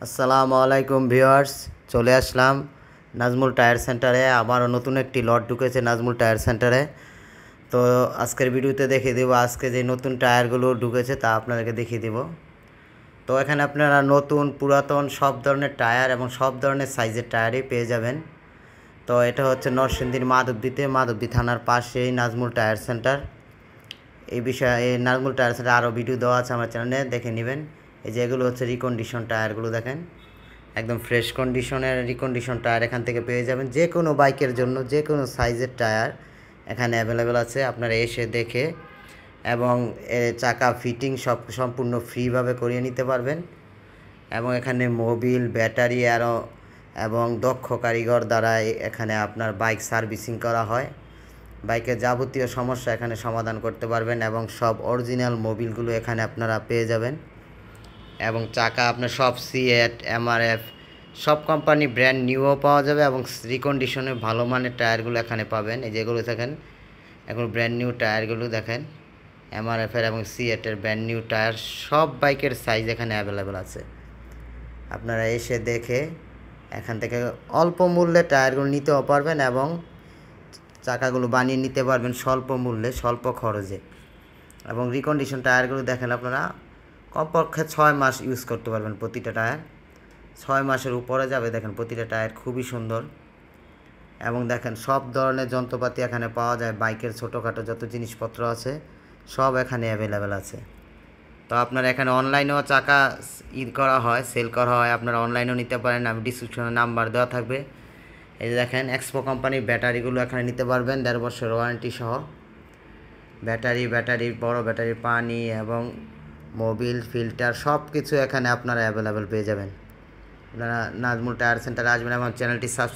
আসসালামু আলাইকুম ভিউয়ার্স, চলে আসলাম নাজমুল টায়ার সেন্টারে। আবারও নতুন একটি লট ঢুকেছে নাজমুল টায়ার সেন্টারে। তো আজকের ভিডিওতে দেখিয়ে দেবো আজকে যে নতুন টায়ারগুলো ঢুকেছে তা আপনাদেরকে দেখিয়ে দেব। তো এখানে আপনারা নতুন পুরাতন সব ধরনের টায়ার এবং সব ধরনের সাইজের টায়ারই পেয়ে যাবেন। তো এটা হচ্ছে নরসিংদীর মাধবদী থানার পাশেই নাজমুল টায়ার সেন্টার। এই বিষয়ে এই নাজমুল টায়ার সেন্টার আরও ভিডিও দেওয়া আছে আমার চ্যানেলে, দেখে নেবেন। এই যে এগুলো হচ্ছে রিকন্ডিশন টায়ারগুলো, দেখেন একদম ফ্রেশ কন্ডিশনের রিকন্ডিশন টায়ার এখান থেকে পেয়ে যাবেন। যে কোনো বাইকের জন্য যে কোনো সাইজের টায়ার এখানে অ্যাভেলেবেল আছে। আপনারা এসে দেখে এবং চাকা ফিটিং সব সম্পূর্ণ ফ্রিভাবে করিয়ে নিতে পারবেন। এবং এখানে মোবিল, ব্যাটারি এবং দক্ষ কারিগর দ্বারা এখানে আপনার বাইক সার্ভিসিং করা হয়। বাইকের যাবতীয় সমস্যা এখানে সমাধান করতে পারবেন এবং সব অরিজিনাল মোবিলগুলো এখানে আপনারা পেয়ে যাবেন। এবং চাকা আপনার সব সিএট, এমআরএফ সব কোম্পানি ব্র্যান্ড নিউও পাওয়া যাবে এবং রিকন্ডিশনে ভালো মানের টায়ারগুলো এখানে পাবেন। এই যেগুলো দেখেন এখন ব্র্যান্ড নিউ টায়ারগুলো দেখেন, এমআরএফের এবং সিএটের ব্র্যান্ড নিউ টায়ার সব বাইকের সাইজ এখানে অ্যাভেলেবেল আছে। আপনারা এসে দেখে এখান থেকে অল্প মূল্যে টায়ারগুলো নিতেও পারবেন এবং চাকাগুলো বানিয়ে নিতে পারবেন স্বল্প মূল্যে, স্বল্প খরচে। এবং রিকন্ডিশন টায়ারগুলো দেখেন আপনারা কমপক্ষে 6 মাস ইউজ করতে পারবেন। প্রতিটা টায়ার 6 মাসের উপরে যাবে। দেখেন প্রতিটা টায়ার খুবই সুন্দর এবং দেখেন সব ধরনের যন্ত্রপাতি এখানে পাওয়া যায়। বাইকের ছোটোখাটো যত জিনিসপত্র আছে সব এখানে অ্যাভেলেবেল আছে। তো আপনারা এখানে অনলাইনেও চাকা করা হয়, সেল করা হয়, আপনারা অনলাইনেও নিতে পারেন। আমি ডিসক্রিপশনে নাম্বার দেওয়া থাকবে। এই যে দেখেন এক্সপো কোম্পানির ব্যাটারিগুলো এখানে নিতে পারবেন 1.5 বছর ওয়ারেন্টি সহ। ব্যাটারি বড় ব্যাটারি, পানি এবং মোবিল, ফিল্টার সব কিছু এখানে আপনারা অ্যাভেলেবেল পেয়ে যাবেন। আপনারা নাজমুল টায়ার সেন্টারে আসবেন এবং চ্যানেলটি সাবস্ক্রাইব